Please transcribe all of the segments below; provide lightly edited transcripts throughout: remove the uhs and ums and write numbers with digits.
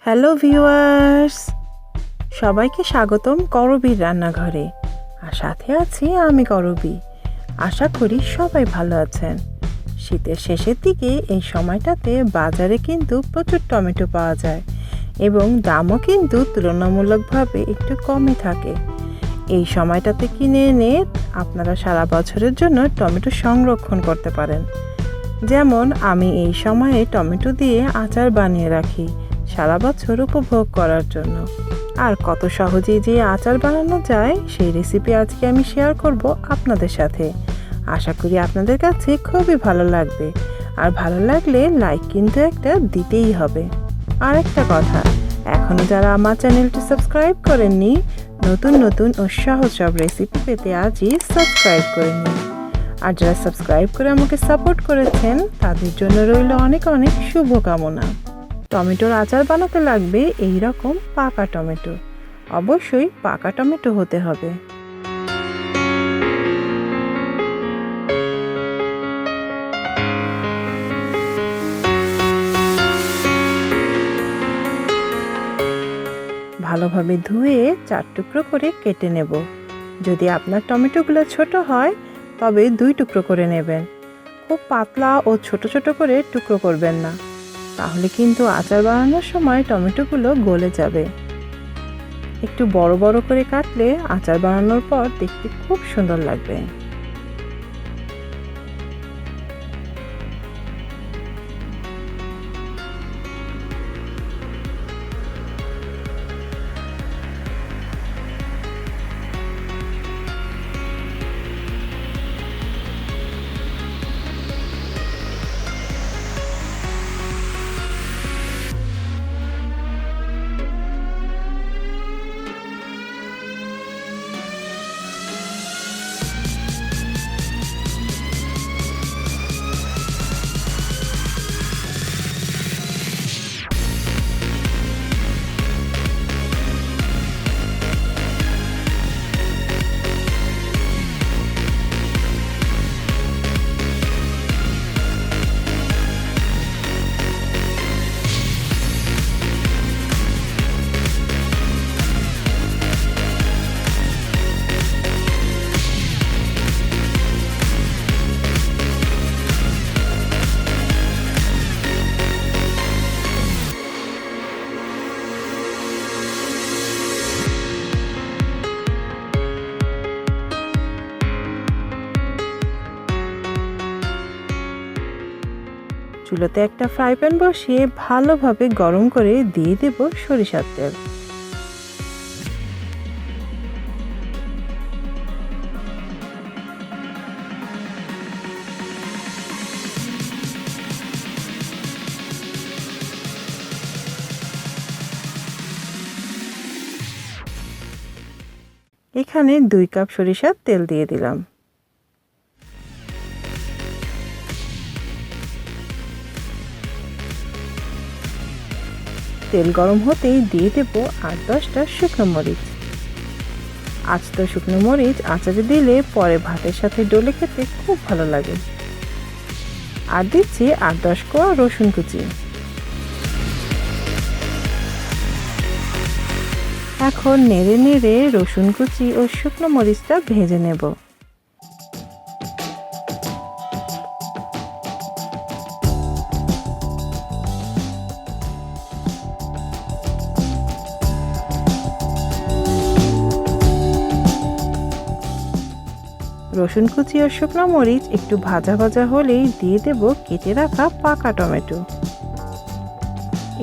Hello viewers, সবাইকে স্বাগতম করবীর রান্নাঘরে। আর সাথে আছি আমি করবী। আশা করি সবাই ভালো আছেন। শীতের শেষের দিকে এই সময়টাতে বাজারে কিন্তু প্রচুর টমেটো পাওয়া যায় এবং দামও কিন্তু তুলনামূলকভাবে একটু কমই থাকে। এই সময়টাতে কিনে এনে আপনারা সারা বছরের জন্য টমেটো সংরক্ষণ করতে পারেন। যেমন আমি এই সময়ে টমেটো দিয়ে আচার বানিয়ে রাখি সারা বছর উপভোগ করার জন্য। আর কত সহজেই যে আচার বানানো যায় সেই রেসিপি আজকে আমি শেয়ার করব আপনাদের সাথে। আশা করি আপনাদের কাছে খুবই ভালো লাগবে। আর ভালো লাগলে লাইক কিন্তু একটা দিতেই হবে। আর একটা কথা, এখনও যারা আমার চ্যানেলটি সাবস্ক্রাইব করেননি, নতুন নতুন ও সহজ সব রেসিপি পেতে আজই সাবস্ক্রাইব করে নিন। আর যারা সাবস্ক্রাইব করে আমাকে সাপোর্ট করেছেন তাদের জন্য রইল অনেক অনেক শুভকামনা। টমেটোর আচার বানাতে লাগবে এই রকম পাকা টমেটো। অবশ্যই পাকা টমেটো হতে হবে। ভালোভাবে ধুয়ে 4 টুকরো করে কেটে নেব। যদি আপনার টমেটোগুলো ছোট হয় তবে 2 টুকরো করে নেবেন। খুব পাতলা ও ছোট ছোট করে টুকরো করবেন না, তাহলে কিন্তু আচার বানানোর সময় টমেটোগুলো গলে যাবে। একটু বড় বড় করে কাটলে আচার বানানোর পর দেখতে খুব সুন্দর লাগবে। চুলোতে একটা ফ্রাই প্যান বসিয়ে ভালোভাবে গরম করে দিয়ে দেব সরিষার তেল। এখানে 2 কাপ সরিষার তেল দিয়ে দিলাম। তেল গরম হতেই দিয়ে দেব 8-10টা শুকনো মরিচ। আস্ত শুকনো মরিচ আচারে দিলে পরে ভাতের সাথে ডলে খেতে খুব ভালো লাগে। আর দিচ্ছি 8-10 কোয়া রসুন কুচি। এখন নেড়ে নেড়ে রসুন কুচি ও শুকনো মরিচটা ভেজে নেব। রসুন কুচি ও শুকনো মরিচ একটু ভাজা ভাজা হলেই দিয়ে দেব কেটে রাখা পাকা টমেটো।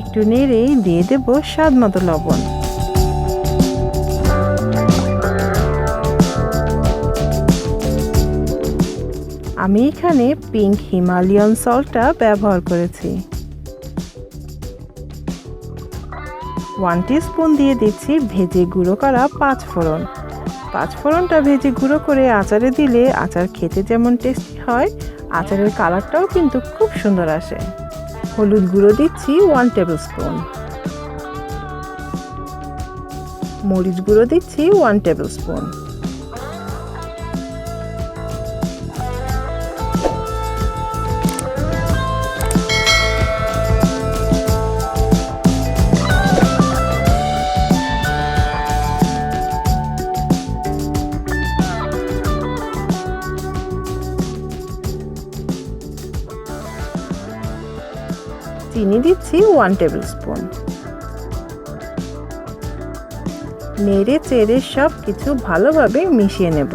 একটু নেড়েই দিয়ে দেব স্বাদ মতো লবণ। আমি এখানে পিঙ্ক হিমালয়ান সল্টটা ব্যবহার করেছি। 1 টিস্পুন দিয়ে দিচ্ছি ভেজে গুঁড়ো করা 5 ফোড়ন। 5 ফোড়নটা ভেজে গুঁড়ো করে আচারে দিলে আচার খেতে যেমন টেস্টি হয়, আচারের কালারটাও কিন্তু খুব সুন্দর আসে। হলুদ গুঁড়ো দিচ্ছি 1 টেবিল স্পুন। মরিচ গুঁড়ো দিচ্ছি 1 টেবিল স্পুন। চিনি দিচ্ছি 1 টেবিল স্পুন। নেড়ে চেড়ে সব কিছু ভালোভাবে মিশিয়ে নেব।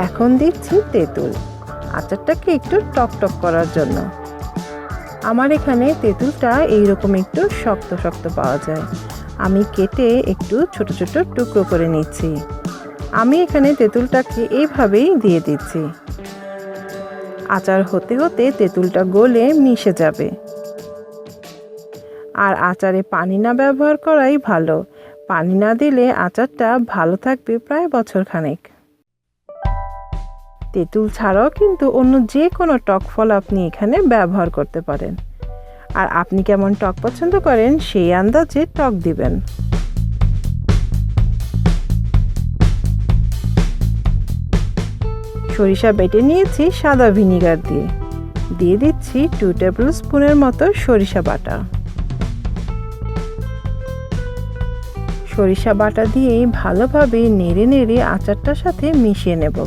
এখন দিচ্ছি তেঁতুল, আচারটাকে একটু টকটক করার জন্য। আমার এখানে তেঁতুলটা এইরকম একটু শক্ত শক্ত পাওয়া যায়। আমি কেটে একটু ছোট ছোট টুকরো করে নিচ্ছি। আমি এখানে তেঁতুলটাকে এইভাবেই দিয়ে দিচ্ছি। আচার হতে হতে তেঁতুলটা গলে মিশে যাবে। আর আচারে পানি না ব্যবহার করাই ভালো। পানি না দিলে আচারটা ভালো থাকবে প্রায় বছরখানেক। তেঁতুল ছাড়াও কিন্তু অন্য যে কোনো টক ফল আপনি এখানে ব্যবহার করতে পারেন। আর আপনি কেমন টক পছন্দ করেন সেই আন্দাজে টক দিবেন। সরিষা বেটে নিয়েছি সাদা ভিনিগার দিয়ে। দিয়ে দিচ্ছি 2 টেবিল স্পুনের মতো সরিষা বাটা। সরিষা বাটা দিয়ে ভালোভাবে নেড়ে নেড়ে আচারটার সাথে মিশিয়ে নেব।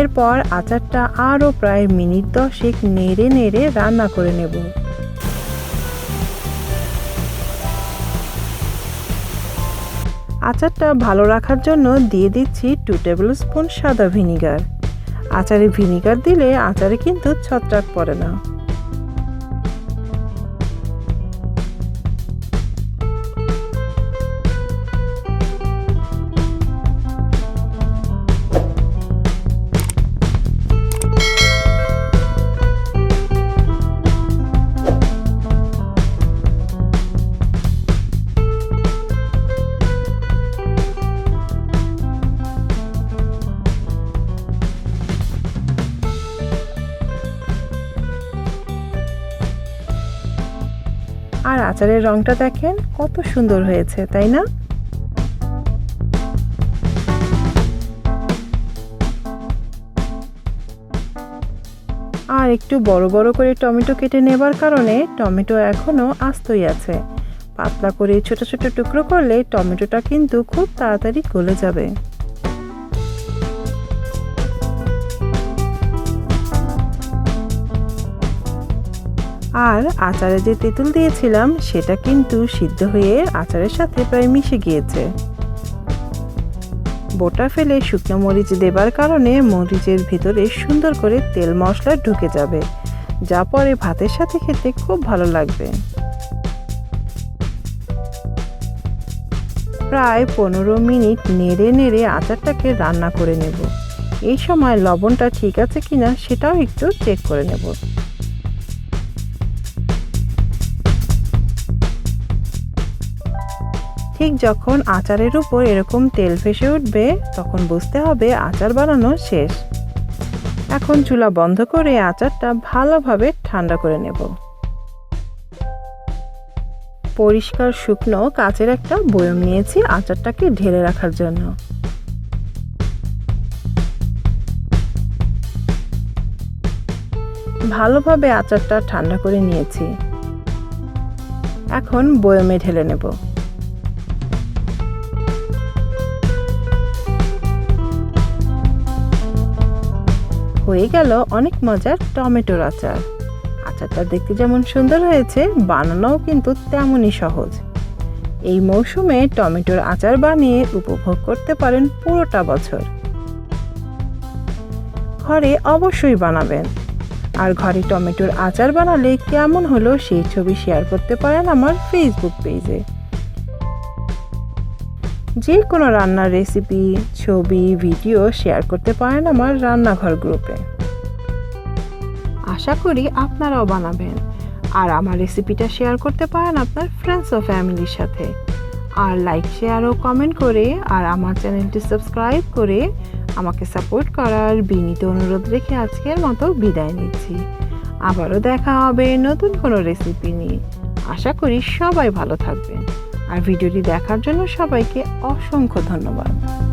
এরপর আচারটা আরও প্রায় মিনিট 10 নেড়ে নেড়ে রান্না করে নেব। আচারটা ভালো রাখার জন্য দিয়ে দিচ্ছি 2 টেবিল স্পুন সাদা ভিনিগার। আচারে ভিনিগার দিলে আচারে কিন্তু ছত্রাক পড়ে না। আর আচারের রংটা দেখেন কত সুন্দর হয়েছে, তাই না? আর একটু বড় বড় করে টমেটো কেটে নেবার কারণে টমেটো এখনো আস্তই আছে। পাতলা করে ছোট ছোট টুকরো করলে টমেটোটা কিন্তু খুব তাড়াতাড়ি গলে যাবে। আর আচারে যে তেঁতুল দিয়েছিলাম সেটা কিন্তু সিদ্ধ হয়ে আচারের সাথে প্রায় মিশে গিয়েছে। বোটা ফেলে শুকনো মরিচ দেবার কারণে মরিচের ভিতরে সুন্দর করে তেল মশলা ঢুকে যাবে, যা পরে ভাতের সাথে খেতে খুব ভালো লাগবে। প্রায় 15 মিনিট নেড়ে নেড়ে আচারটাকে রান্না করে নেব। এই সময় লবণটা ঠিক আছে কিনা সেটাও একটু চেক করে নেব। ঠিক যখন আচারের উপর এরকম তেল ভেসে উঠবে তখন বুঝতে হবে আচার বানানো শেষ। এখন চুলা বন্ধ করে আচারটা ভালোভাবে ঠান্ডা করে নেব। পরিষ্কার শুকনো কাচের একটা বয়ম নিয়েছি আচারটাকে ঢেলে রাখার জন্য। ভালোভাবে আচারটা ঠান্ডা করে নিয়েছি। এখন বয়মে ঢেলে নেব। হয়ে গেল অনেক মজার টমেটোর আচার। আচারটা দেখতে যেমন সুন্দর হয়েছে, বানানোও কিন্তু তেমনই সহজ। এই মৌসুমে টমেটোর আচার বানিয়ে উপভোগ করতে পারেন পুরোটা বছর। ঘরে অবশ্যই বানাবেন। আর ঘরে টমেটোর আচার বানালে কেমন হলো সেই ছবি শেয়ার করতে পারেন আমার ফেসবুক পেজে। যে কোনো রান্নার রেসিপি, ছবি, ভিডিও শেয়ার করতে পারেন আমার রান্নাঘর গ্রুপে। আশা করি আপনারাও বানাবেন। আর আমার রেসিপিটা শেয়ার করতে পারেন আপনার ফ্রেন্ডস ও ফ্যামিলির সাথে। আর লাইক, শেয়ার ও কমেন্ট করে আর আমার চ্যানেলটি সাবস্ক্রাইব করে আমাকে সাপোর্ট করার বিনীত অনুরোধ রেখে আজকের মতো বিদায় নিচ্ছি। আবারও দেখা হবে নতুন কোনো রেসিপি নিয়ে। আশা করি সবাই ভালো থাকবেন। আর ভিডিওটি দেখার জন্য সবাইকে অসংখ্য ধন্যবাদ।